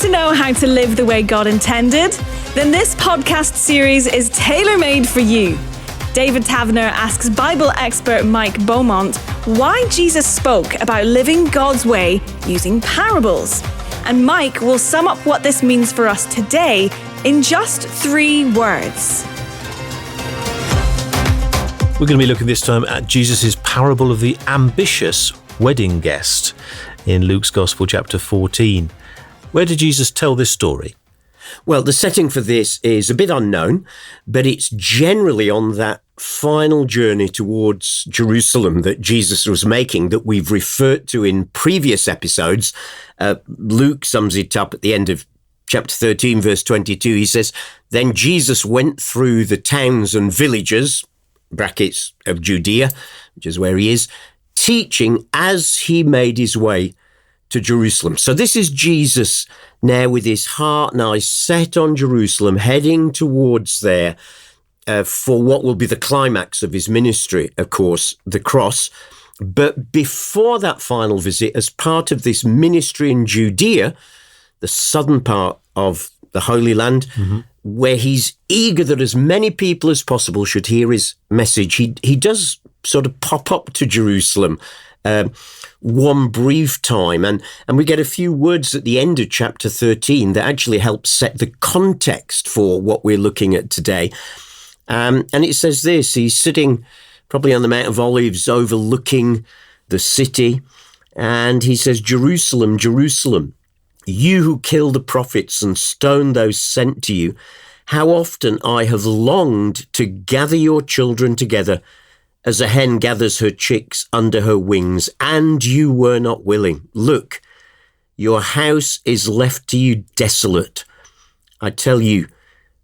to know how to live the way God intended? Then this podcast series is tailor-made for you. David Taviner asks Bible expert Mike Beaumont why Jesus spoke about living God's way using parables. And Mike will sum up what this means for us today in just 3 words. We're going to be looking this time at Jesus' parable of the ambitious wedding guest in Luke's Gospel, chapter 14. Where did Jesus tell this story? Well, the setting for this is a bit unknown, but it's generally on that final journey towards Jerusalem that Jesus was making that we've referred to in previous episodes. Luke sums it up at the end of chapter 13, verse 22. He says, "Then Jesus went through the towns and villages," brackets, "of Judea," which is where he is, "teaching as he made his way to Jerusalem." So this is Jesus now with his heart and eyes set on Jerusalem, heading towards there for what will be the climax of his ministry, of course, the cross. But before that final visit, as part of this ministry in Judea, the southern part of the Holy Land, where he's eager that as many people as possible should hear his message, he does sort of pop up to Jerusalem one brief time. And we get a few words at the end of chapter 13 that actually help set the context for what we're looking at today. And it says this: he's sitting probably on the Mount of Olives overlooking the city. And he says, "Jerusalem, Jerusalem, you who kill the prophets and stone those sent to you, how often I have longed to gather your children together as a hen gathers her chicks under her wings, and you were not willing. Look, your house is left to you desolate. I tell you,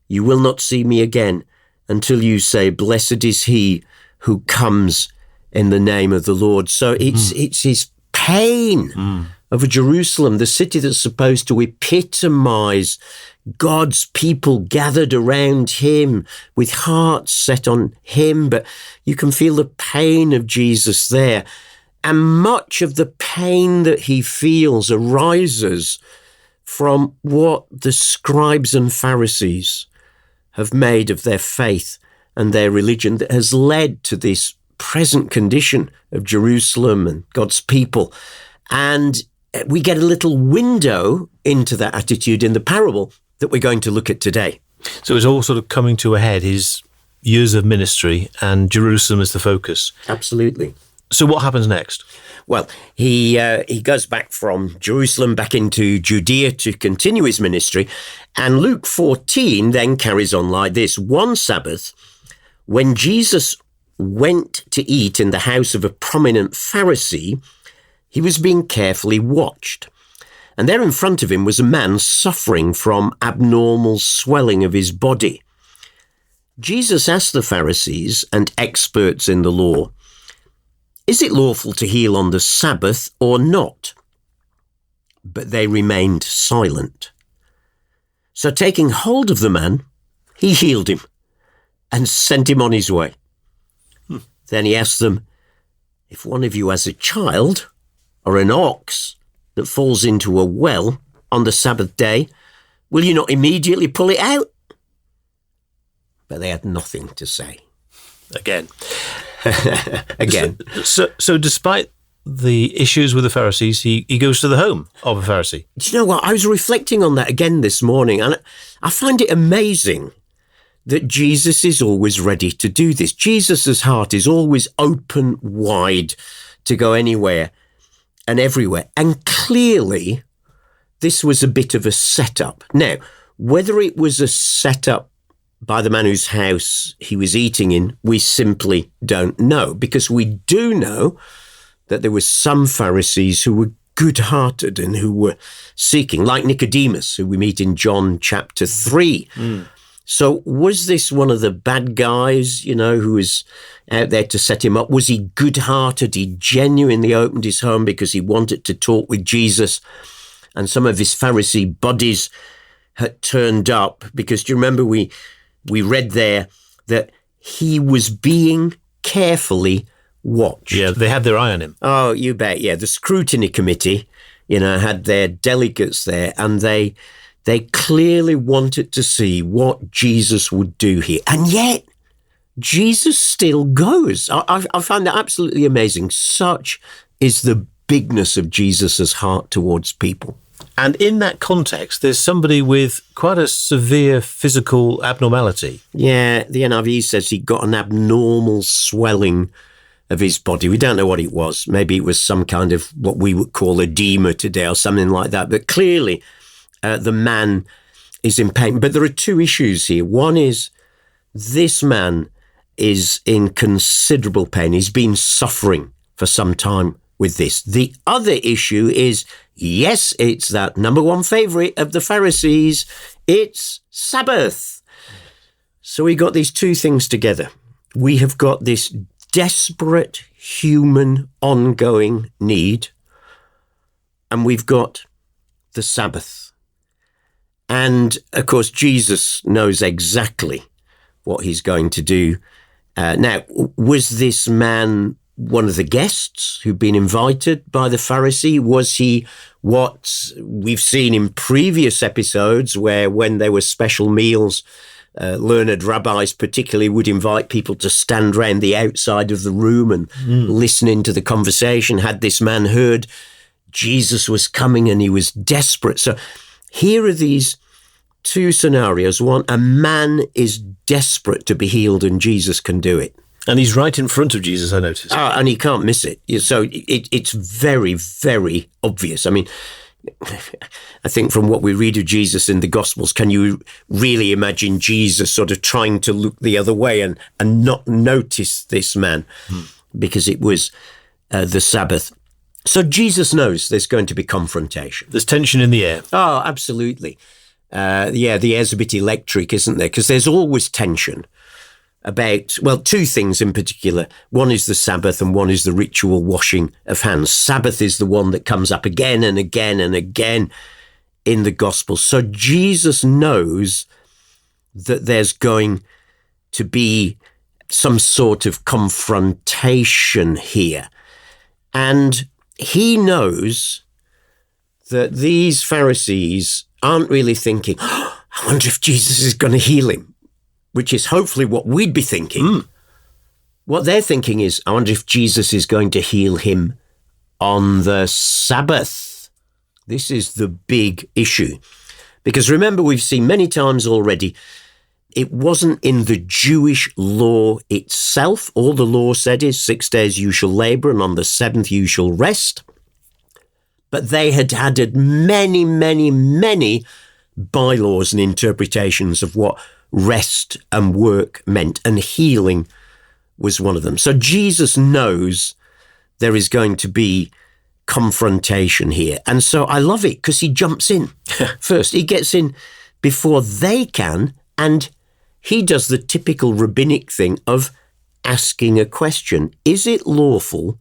you will not see me again until you say, 'Blessed is he who comes in the name of the Lord.'" So it's his pain of Jerusalem, the city that's supposed to epitomize God's people gathered around him with hearts set on him. But you can feel the pain of Jesus there. And much of the pain that he feels arises from what the scribes and Pharisees have made of their faith and their religion that has led to this present condition of Jerusalem and God's people. And we get a little window into that attitude in the parable that we're going to look at today. So it's all sort of coming to a head, his years of ministry, and Jerusalem is the focus. Absolutely. So what happens next? Well, he goes back from Jerusalem back into Judea to continue his ministry. And Luke 14 then carries on like this: "One Sabbath, when Jesus went to eat in the house of a prominent Pharisee, he was being carefully watched. And there in front of him was a man suffering from abnormal swelling of his body. Jesus asked the Pharisees and experts in the law, 'Is it lawful to heal on the Sabbath or not?' But they remained silent. So taking hold of the man, he healed him and sent him on his way. Then he asked them, 'If one of you has a child or an ox that falls into a well on the Sabbath day, will you not immediately pull it out?' But they had nothing to say." Again. Again. So despite the issues with the Pharisees, he goes to the home of a Pharisee. Do you know what? I was reflecting on that again this morning, and I find it amazing that Jesus is always ready to do this. Jesus' heart is always open wide to go anywhere and everywhere. And clearly, this was a bit of a setup. Now, whether it was a setup by the man whose house he was eating in, we simply don't know, because we do know that there were some Pharisees who were good-hearted and who were seeking, like Nicodemus, who we meet in John chapter 3. So was this one of the bad guys, who was out there to set him up? Was he good-hearted? He genuinely opened his home because he wanted to talk with Jesus, and some of his Pharisee buddies had turned up? Because do you remember we read there that he was being carefully watched. Yeah, they had their eye on him. Oh, you bet. Yeah, the scrutiny committee had their delegates there, and they clearly wanted to see what Jesus would do here. And yet, Jesus still goes. I find that absolutely amazing. Such is the bigness of Jesus's heart towards people. And in that context, there's somebody with quite a severe physical abnormality. Yeah, the NIV says he got an abnormal swelling of his body. We don't know what it was. Maybe it was some kind of what we would call edema today or something like that. But clearly, the man is in pain. But there are two issues here. One is this man is in considerable pain. He's been suffering for some time with this. The other issue is, yes, it's that number one favorite of the Pharisees. It's Sabbath. So we got these two things together. We have got this desperate human ongoing need, and we've got the Sabbath. And of course, Jesus knows exactly what he's going to do. Now, was this man one of the guests who'd been invited by the Pharisee? Was he what we've seen in previous episodes where when there were special meals, learned rabbis particularly would invite people to stand around the outside of the room and listen into the conversation? Had this man heard Jesus was coming and he was desperate? So here are these two scenarios. One, a man is desperate to be healed and Jesus can do it. And he's right in front of Jesus, I noticed. And he can't miss it. So it's very, very obvious. I mean, I think from what we read of Jesus in the Gospels, can you really imagine Jesus sort of trying to look the other way and not notice this man? Because it was the Sabbath. So Jesus knows there's going to be confrontation. There's tension in the air. Oh, absolutely. The air's a bit electric, isn't there? Because there's always tension about, well, two things in particular. One is the Sabbath and one is the ritual washing of hands. Sabbath is the one that comes up again and again and again in the Gospel. So Jesus knows that there's going to be some sort of confrontation here. And he knows that these Pharisees aren't really thinking, oh, I wonder if Jesus is going to heal him, which is hopefully what we'd be thinking. What they're thinking is, I wonder if Jesus is going to heal him on the Sabbath. This is the big issue. Because remember, we've seen many times already, it wasn't in the Jewish law itself. All the law said is 6 days you shall labor and on the seventh you shall rest. But they had added many, many, many bylaws and interpretations of what rest and work meant, and healing was one of them. So Jesus knows there is going to be confrontation here. And so I love it because he jumps in first. He gets in before they can, and he does the typical rabbinic thing of asking a question. Is it lawful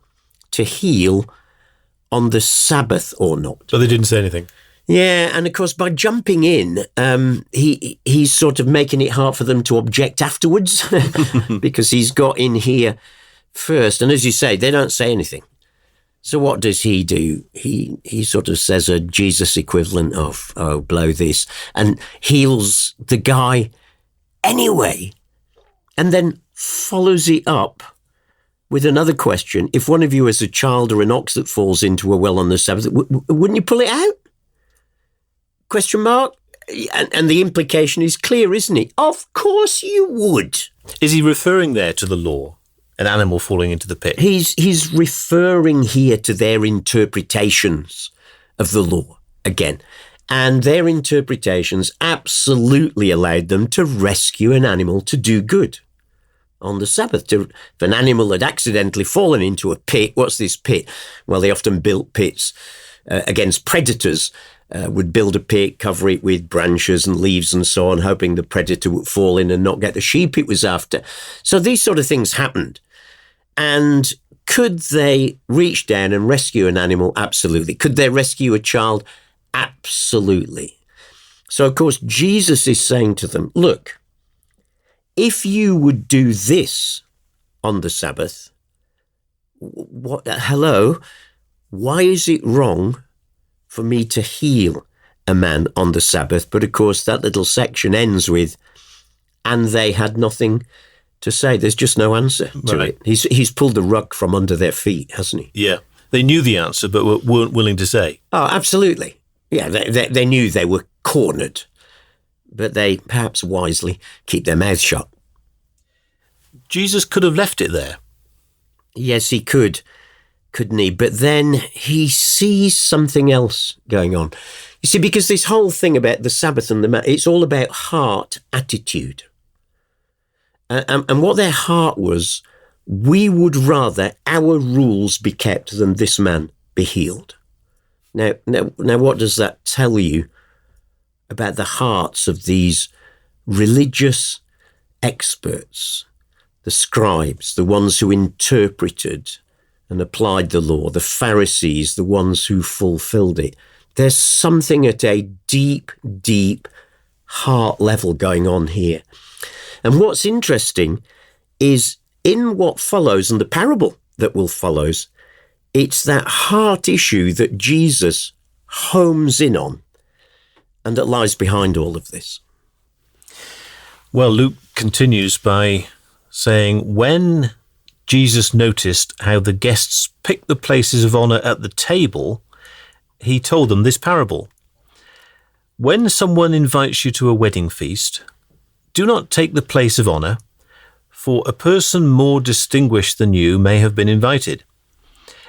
to heal on the Sabbath or not? But they didn't say anything. Yeah, and of course, by jumping in, he's sort of making it hard for them to object afterwards because he's got in here first. And as you say, they don't say anything. So what does he do? He sort of says a Jesus equivalent of, oh, blow this, and heals the guy anyway, and then follows it up with another question. If one of you has a child or an ox that falls into a well on the Sabbath, wouldn't you pull it out? Question mark? And the implication is clear, isn't it? Of course you would. Is he referring there to the law? An animal falling into the pit? He's referring here to their interpretations of the law again. And their interpretations absolutely allowed them to rescue an animal to do good on the Sabbath. If an animal had accidentally fallen into a pit, what's this pit? Well, they often built pits against predators. Would build a pit, cover it with branches and leaves and so on, hoping the predator would fall in and not get the sheep it was after. So these sort of things happened. And could they reach down and rescue an animal? Absolutely. Could they rescue a child? Absolutely. So, of course, Jesus is saying to them, look, if you would do this on the Sabbath, why is it wrong for me to heal a man on the Sabbath? But of course, that little section ends with, and they had nothing to say. There's just no answer to it. He's pulled the rug from under their feet, hasn't he? Yeah. They knew the answer, but weren't willing to say. Oh, absolutely. Yeah, they knew they were cornered, but they perhaps wisely keep their mouths shut. Jesus could have left it there. Yes, he could, couldn't he? But then he sees something else going on. You see, because this whole thing about the Sabbath and it's all about heart attitude. And what their heart was, we would rather our rules be kept than this man be healed. Now, what does that tell you about the hearts of these religious experts, the scribes, the ones who interpreted and applied the law, the Pharisees, the ones who fulfilled it? There's something at a deep, deep heart level going on here. And what's interesting is in what follows and the parable that will follows, it's that heart issue that Jesus homes in on and that lies behind all of this. Well, Luke continues by saying, when Jesus noticed how the guests picked the places of honour at the table, he told them this parable. When someone invites you to a wedding feast, do not take the place of honour, for a person more distinguished than you may have been invited.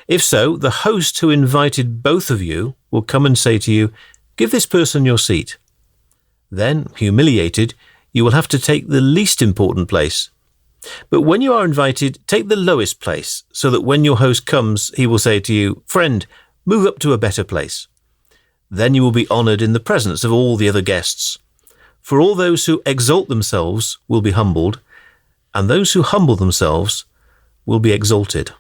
If so, the host who invited both of you will come and say to you, give this person your seat. Then, humiliated, you will have to take the least important place. But when you are invited, take the lowest place, so that when your host comes, he will say to you, friend, move up to a better place. Then you will be honoured in the presence of all the other guests. For all those who exalt themselves will be humbled, and those who humble themselves will be exalted.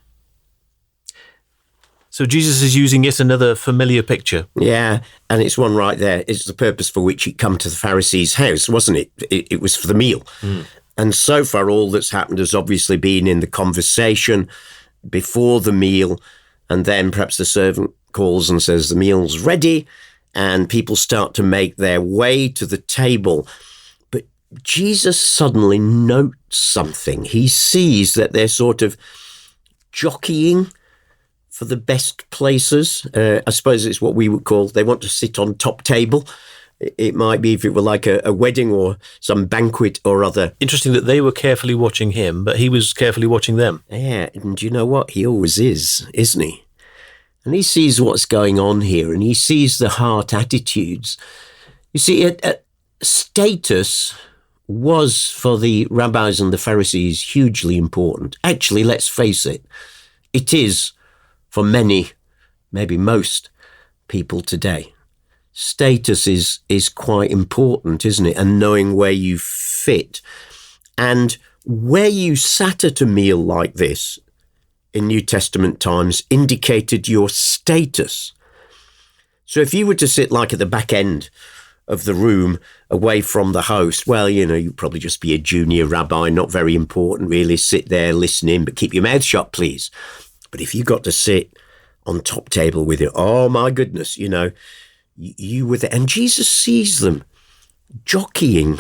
So Jesus is using yet another familiar picture. Yeah, and it's one right there. It's the purpose for which he'd come to the Pharisees' house, wasn't it? It was for the meal. And so far, all that's happened has obviously been in the conversation before the meal, and then perhaps the servant calls and says the meal's ready, and people start to make their way to the table. But Jesus suddenly notes something. He sees that they're sort of jockeying for the best places. I suppose it's what we would call, they want to sit on top table. It might be if it were like a wedding or some banquet or other. Interesting that they were carefully watching him, but he was carefully watching them. Yeah, and you know what? He always is, isn't he? And he sees what's going on here, and he sees the heart attitudes. You see, status was for the rabbis and the Pharisees hugely important. Actually, let's face it, it is for many, maybe most people today. Status is quite important, isn't it? And knowing where you fit. And where you sat at a meal like this in New Testament times indicated your status. So if you were to sit like at the back end of the room away from the host, well, you know, you'd probably just be a junior rabbi, not very important really, sit there listening, but keep your mouth shut, please. But if you got to sit on top table with it, oh my goodness, you know, you were there. And Jesus sees them jockeying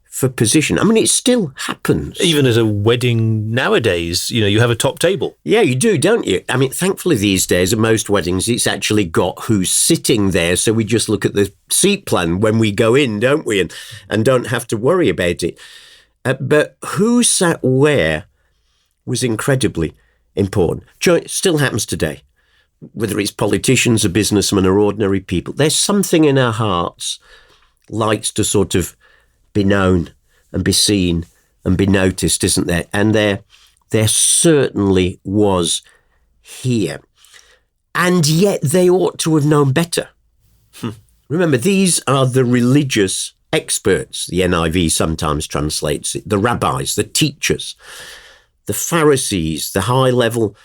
for position. I mean, it still happens. Even at a wedding nowadays, you know, you have a top table. Yeah, you do, don't you? I mean, thankfully these days at most weddings, it's actually got who's sitting there. So we just look at the seat plan when we go in, don't we? And don't have to worry about it. But who sat where was incredibly important. It still happens today. Whether it's politicians or businessmen or ordinary people, there's something in our hearts likes to sort of be known and be seen and be noticed, isn't there? And there certainly was here. And yet they ought to have known better. Remember, these are the religious experts, the NIV sometimes translates it, the rabbis, the teachers, the Pharisees, the high-level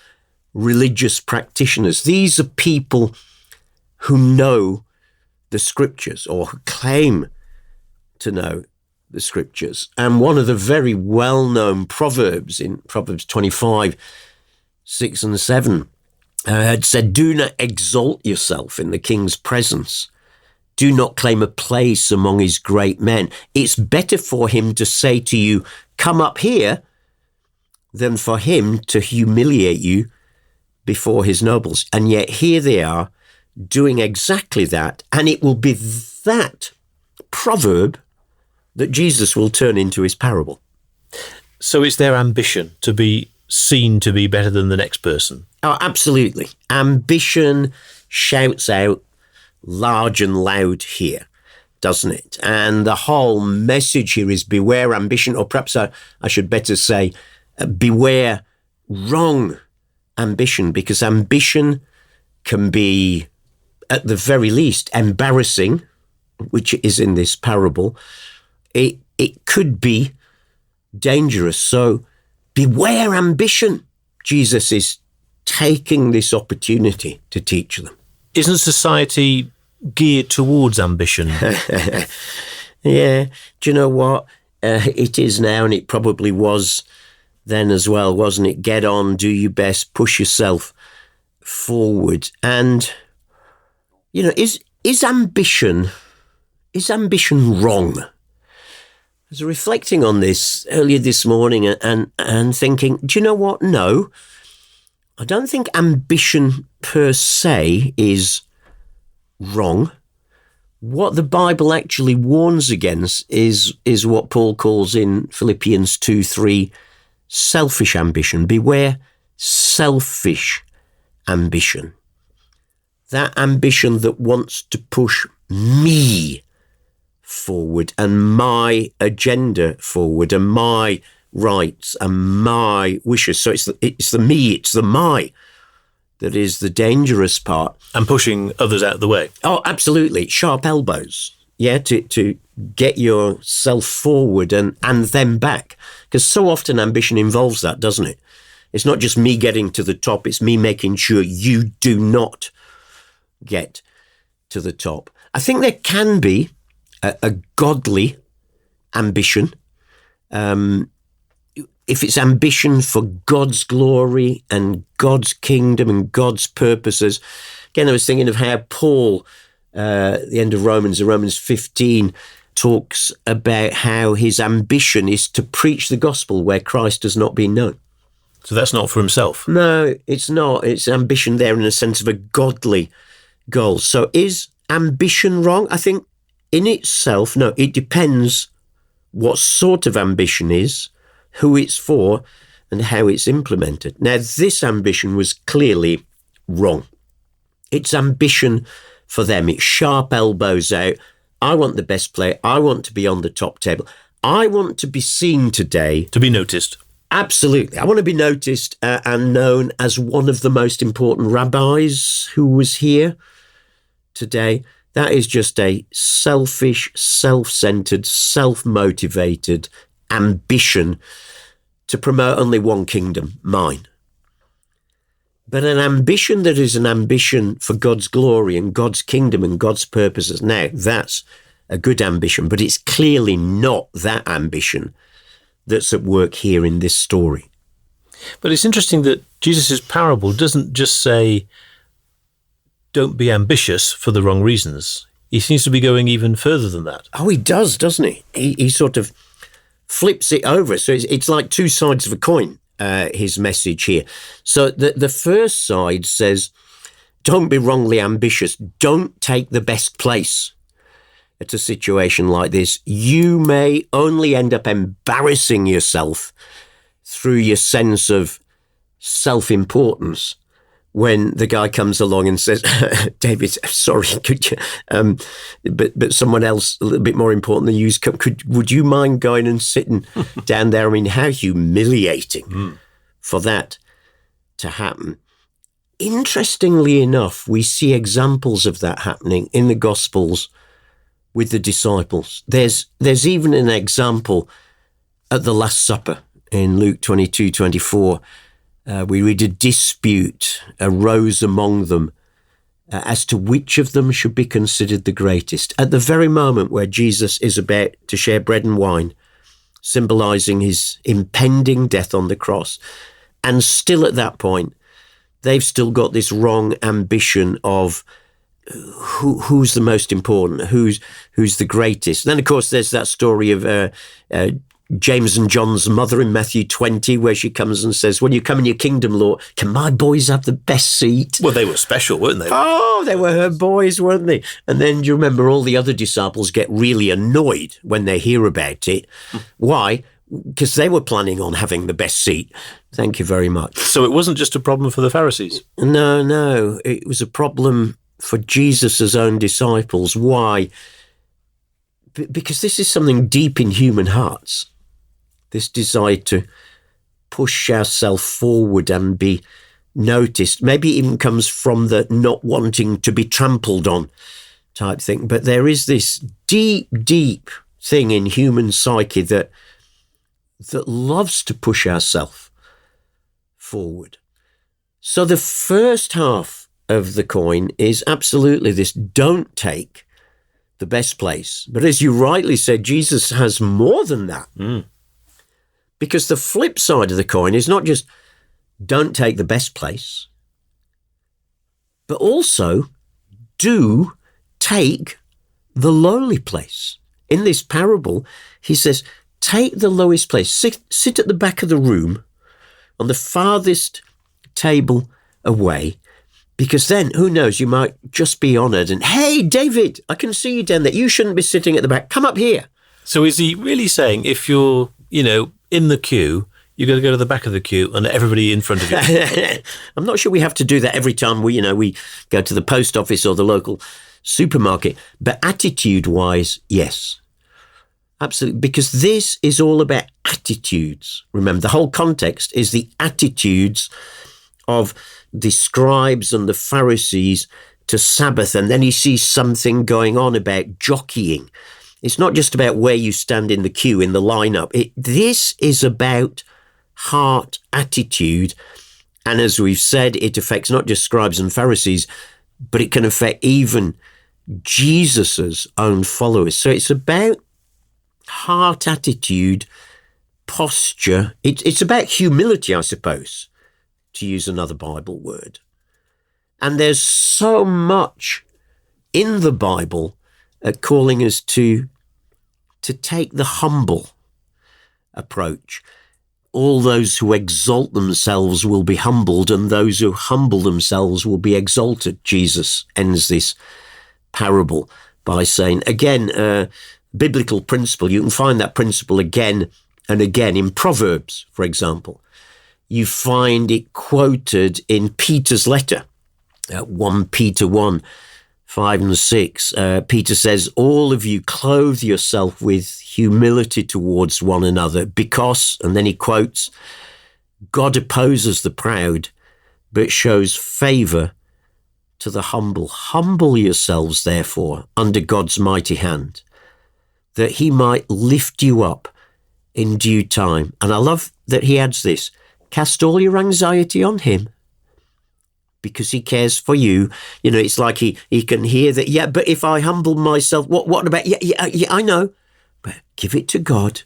religious practitioners. These are people who know the scriptures or who claim to know the scriptures. And one of the very well-known proverbs in Proverbs 25, 6 and 7 had said, do not exalt yourself in the king's presence. Do not claim a place among his great men. It's better for him to say to you, come up here, than for him to humiliate you before his nobles. And yet here they are doing exactly that. And it will be that proverb that Jesus will turn into his parable. So it's their ambition to be seen to be better than the next person. Oh, absolutely. Ambition shouts out large and loud here, doesn't it? And the whole message here is beware ambition, or perhaps I should better say, beware wrong ambition, because ambition can be, at the very least, embarrassing, which is in this parable. It could be dangerous. So beware ambition. Jesus is taking this opportunity to teach them. Isn't society geared towards ambition? Yeah. Do you know what? It is now, and it probably was then as well, wasn't it? Get on, do your best, push yourself forward. And, you know, is ambition wrong? I was reflecting on this earlier this morning and thinking, do you know what? No, I don't think ambition per se is wrong. What the Bible actually warns against is what Paul calls in Philippians 2:3, selfish ambition. Beware selfish ambition. That ambition that wants to push me forward and my agenda forward and my rights and my wishes. So it's the me, it's the my that is the dangerous part. And pushing others out of the way. Oh, absolutely. Sharp elbows. Yeah, to get yourself forward and then back. Because so often ambition involves that, doesn't it? It's not just me getting to the top, it's me making sure you do not get to the top. I think there can be a godly ambition. If it's ambition for God's glory and God's kingdom and God's purposes. Again, I was thinking of how Paul, at the end of Romans 15, talks about how his ambition is to preach the gospel where Christ has not been known. So that's not for himself. No, it's not. It's ambition there in the sense of a godly goal. So is ambition wrong? I think in itself, no, it depends what sort of ambition is, who it's for, and how it's implemented. Now, this ambition was clearly wrong. It's ambition for them. It's sharp elbows out. I want the best player. I want to be on the top table. I want to be seen today. To be noticed. Absolutely. I want to be noticed and known as one of the most important rabbis who was here today. That is just a selfish, self-centered, self-motivated ambition to promote only one kingdom, mine. But an ambition that is an ambition for God's glory and God's kingdom and God's purposes, now that's a good ambition, but it's clearly not that ambition that's at work here in this story. But it's interesting that Jesus' parable doesn't just say, don't be ambitious for the wrong reasons. He seems to be going even further than that. Oh, he does, doesn't he? He sort of flips it over. So it's like two sides of a coin, his message here. So the first side says, don't be wrongly ambitious. Don't take the best place at a situation like this. You may only end up embarrassing yourself through your sense of self-importance when the guy comes along and says, David, sorry, could you, but someone else a little bit more important than you, would you mind going and sitting down there? I mean, how humiliating for that to happen. Interestingly enough, we see examples of that happening in the Gospels with the disciples. There's even an example at the Last Supper in Luke 22:24. We read a dispute arose among them as to which of them should be considered the greatest. At the very moment where Jesus is about to share bread and wine, symbolizing his impending death on the cross, and still at that point, they've still got this wrong ambition of who's the most important, who's the greatest. Then, of course, there's that story of James and John's mother in Matthew 20, where she comes and says, when you come in your kingdom, Lord, can my boys have the best seat? Well, they were special, weren't they? Oh, they were her boys, weren't they? And then do you remember all the other disciples get really annoyed when they hear about it? Why? Because they were planning on having the best seat. Thank you very much. So it wasn't just a problem for the Pharisees? No. It was a problem for Jesus' own disciples. Why? Because this is something deep in human hearts. This desire to push ourselves forward and be noticed. Maybe it even comes from the not wanting to be trampled on type thing. But there is this deep, deep thing in human psyche that loves to push ourselves forward. So the first half of the coin is absolutely this: don't take the best place. But as you rightly said, Jesus has more than that. Because the flip side of the coin is not just don't take the best place, but also do take the lowly place. In this parable, he says, take the lowest place. Sit at the back of the room on the farthest table away, because then, who knows, you might just be honoured and, hey, David, I can see you down there. You shouldn't be sitting at the back. Come up here. So is he really saying if you're, in the queue, you're going to go to the back of the queue and everybody in front of you? I'm not sure we have to do that every time we go to the post office or the local supermarket. But attitude-wise, yes. Absolutely. Because this is all about attitudes. Remember, the whole context is the attitudes of the scribes and the Pharisees to Sabbath. And then he sees something going on about jockeying. It's not just about where you stand in the queue, in the lineup. This is about heart attitude. And as we've said, it affects not just scribes and Pharisees, but it can affect even Jesus's own followers. So it's about heart attitude, posture. It's about humility, I suppose, to use another Bible word. And there's so much in the Bible calling us to take the humble approach. All those who exalt themselves will be humbled, and those who humble themselves will be exalted. Jesus ends this parable by saying, again, biblical principle. You can find that principle again and again in Proverbs, for example. You find it quoted in Peter's letter, 1 Peter 1, 5 and 6. Peter says, all of you clothe yourself with humility towards one another because, and then he quotes, God opposes the proud, but shows favor to the humble. Humble yourselves, therefore, under God's mighty hand, that he might lift you up in due time. And I love that he adds this, cast all your anxiety on him because he cares for you. It's like he can hear that, yeah, but if I humble myself, what about, yeah, I know, but give it to God.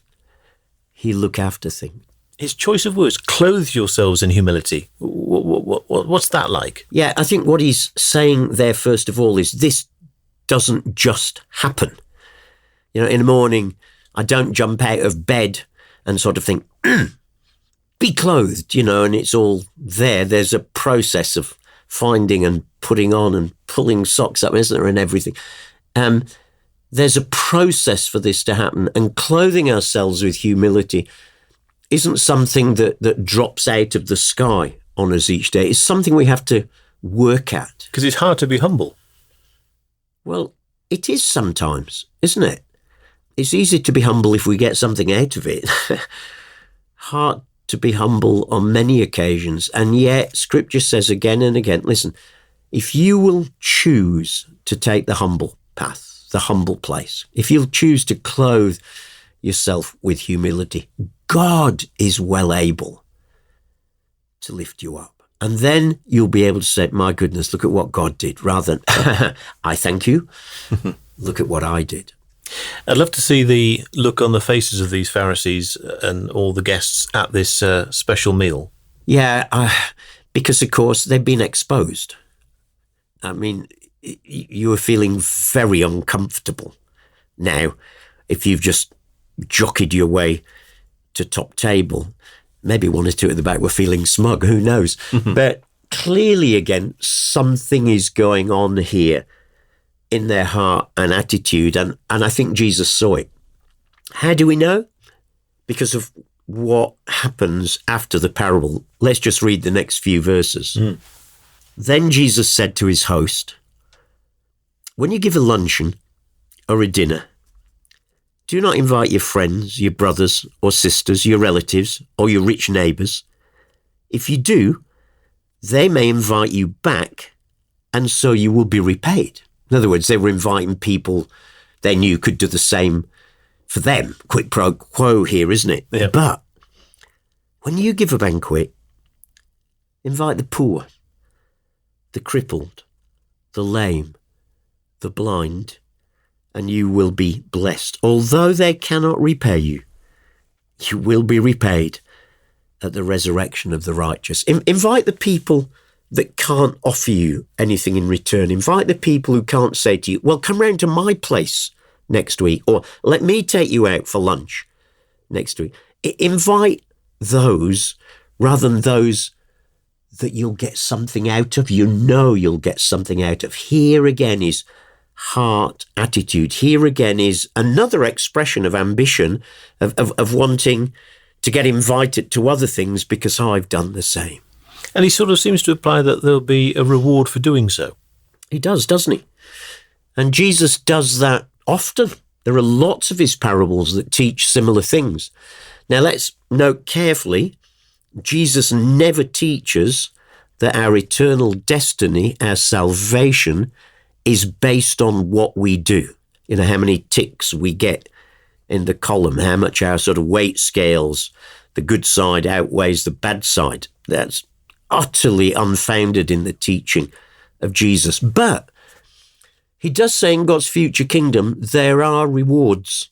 He'll look after things. His choice of words, clothe yourselves in humility. What's that like? Yeah, I think what he's saying there, first of all, is this doesn't just happen. In the morning, I don't jump out of bed and sort of think, be clothed, and it's all there. There's a process of finding and putting on and pulling socks up, isn't there, and everything. There's a process for this to happen, and clothing ourselves with humility isn't something that drops out of the sky on us each day. It's something we have to work at. Because it's hard to be humble. Well, it is sometimes, isn't it? It's easy to be humble if we get something out of it. Hard to be humble on many occasions. And yet, Scripture says again and again, listen, if you will choose to take the humble path, the humble place, if you'll choose to clothe yourself with humility, God is well able to lift you up. And then you'll be able to say, my goodness, look at what God did, rather than, I thank you, look at what I did. I'd love to see the look on the faces of these Pharisees and all the guests at this special meal. Yeah, Because, of course, they've been exposed. I mean, you were feeling very uncomfortable. Now, if you've just jockeyed your way to top table, maybe one or two at the back were feeling smug, who knows? But clearly, again, something is going on here in their heart and attitude, and I think Jesus saw it. How do we know? Because of what happens after the parable. Let's just read the next few verses. Then Jesus said to his host, when you give a luncheon or a dinner, do not invite your friends, your brothers or sisters, your relatives, or your rich neighbours. If you do, they may invite you back, and so you will be repaid. In other words, they were inviting people they knew could do the same for them. Quid pro quo here, isn't it? Yeah. But when you give a banquet, invite the poor, the crippled, the lame, the blind, and you will be blessed. Although they cannot repay you, you will be repaid at the resurrection of the righteous. Invite the people that can't offer you anything in return. Invite the people who can't say to you, well, come round to my place next week, or let me take you out for lunch next week. Invite those rather than those that you'll get something out of. You know you'll get something out of. Here again is heart attitude. Here again is another expression of ambition, of wanting to get invited to other things because I've done the same. And he sort of seems to imply that there'll be a reward for doing so. He does, doesn't he? And Jesus does that often. There are lots of his parables that teach similar things. Now let's note carefully, Jesus never teaches that our eternal destiny, our salvation, is based on what we do. You know, how many ticks we get in the column, how much our sort of weight scales, the good side outweighs the bad side. That's utterly unfounded in the teaching of Jesus. But he does say in God's future kingdom, there are rewards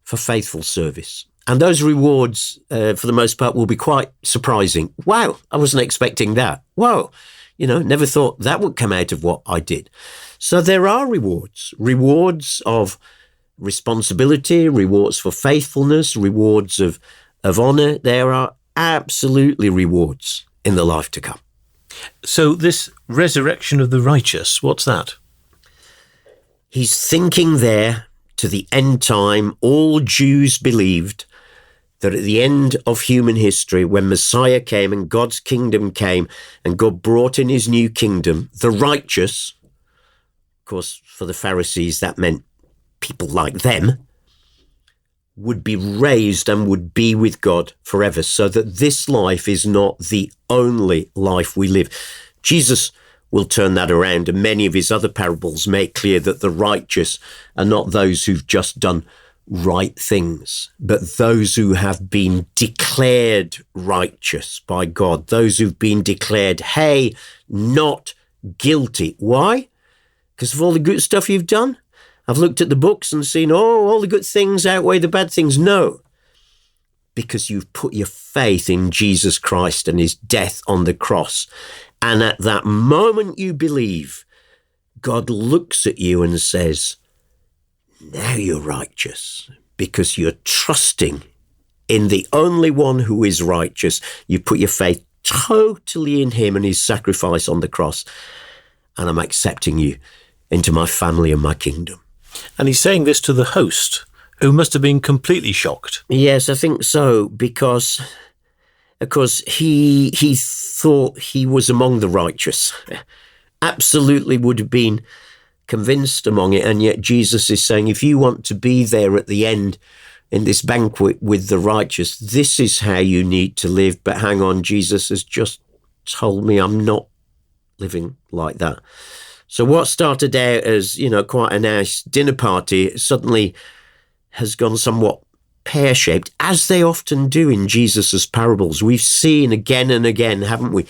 for faithful service. And those rewards, for the most part, will be quite surprising. Wow, I wasn't expecting that. Whoa, never thought that would come out of what I did. So there are rewards of responsibility, rewards for faithfulness, rewards of honor. There are absolutely rewards in the life to come. So this resurrection of the righteous, what's that? He's thinking there to the end time. All Jews believed that at the end of human history, when Messiah came and God's kingdom came and God brought in his new kingdom, the righteous, of course, for the Pharisees, that meant people like them, would be raised and would be with God forever, so that this life is not the only life we live. Jesus will turn that around, and many of his other parables make clear that the righteous are not those who've just done right things, but those who have been declared righteous by God, those who've been declared, hey, not guilty. Why? Because of all the good stuff you've done? I've looked at the books and seen, all the good things outweigh the bad things. No, because you've put your faith in Jesus Christ and his death on the cross. And at that moment you believe, God looks at you and says, now you're righteous, because you're trusting in the only one who is righteous. You put your faith totally in him and his sacrifice on the cross. And I'm accepting you into my family and my kingdom. And he's saying this to the host, who must have been completely shocked. Yes, I think so, because, of course, he thought he was among the righteous. Absolutely would have been convinced among it. And yet Jesus is saying, if you want to be there at the end in this banquet with the righteous, this is how you need to live. But hang on, Jesus has just told me I'm not living like that. So what started out as, quite a nice dinner party suddenly has gone somewhat pear-shaped, as they often do in Jesus's parables. We've seen again and again, haven't we,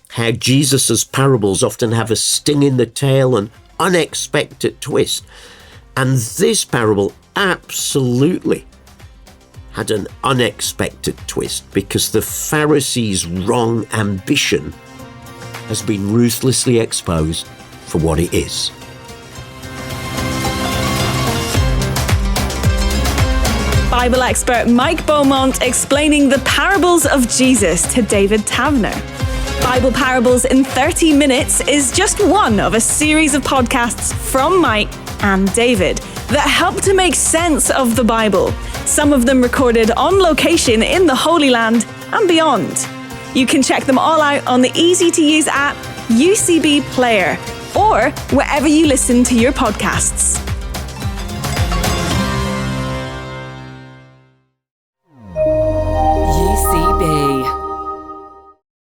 how Jesus's parables often have a sting in the tail, an unexpected twist. And this parable absolutely had an unexpected twist, because the Pharisees' wrong ambition has been ruthlessly exposed for what it is. Bible expert Mike Beaumont explaining the parables of Jesus to David Taviner. Bible Parables in 30 Minutes is just one of a series of podcasts from Mike and David that help to make sense of the Bible, some of them recorded on location in the Holy Land and beyond. You can check them all out on the easy-to-use app UCB Player or wherever you listen to your podcasts.